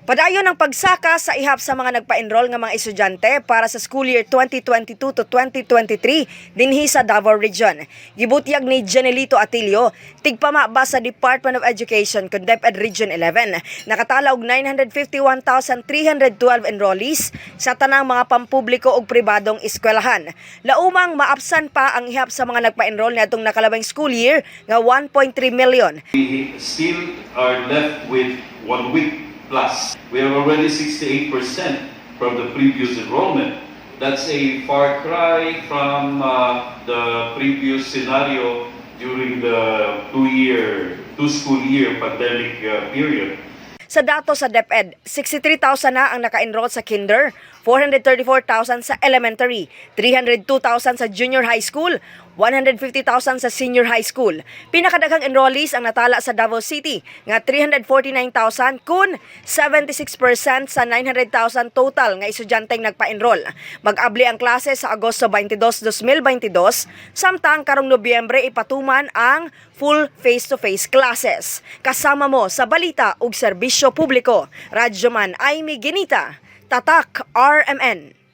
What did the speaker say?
Padayon ang pagsaka sa ihap sa mga nagpa-enroll nga mga estudyante para sa school year 2022 to 2023 dinhi sa Davao Region. Gibutyag ni Janelito Atilio, tigpama ba sa Department of Education kun DepEd Region 11. Nakatala og 951,312 enrollees sa tanang mga pampubliko ug pribadong eskwelahan. Laumang maapsan pa ang ihap sa mga nagpa-enroll niadtong nakalabang school year nga 1.3 million. We still are left with 1 week plus. We are already 68% from the previous enrollment. That's a far cry from the previous scenario during the two school year pandemic period. Sa dato sa DepEd, 63,000 na ang naka-enroll sa kinder, 434,000 sa elementary, 302,000 sa junior high school, 150,000 sa senior high school. Pinakadaghang enrollees ang natala sa Davao City nga 349,000 kun 76% sa 900,000 total nga estudyanteng nagpa-enroll. Mag-abli ang klase sa Agosto 22, 2022, samtang karong Nobyembre ipatuman ang full face-to-face classes. Kasama mo sa balita ug serbisyo publiko. Radyoman Aimee Ginita, Tatak RMN.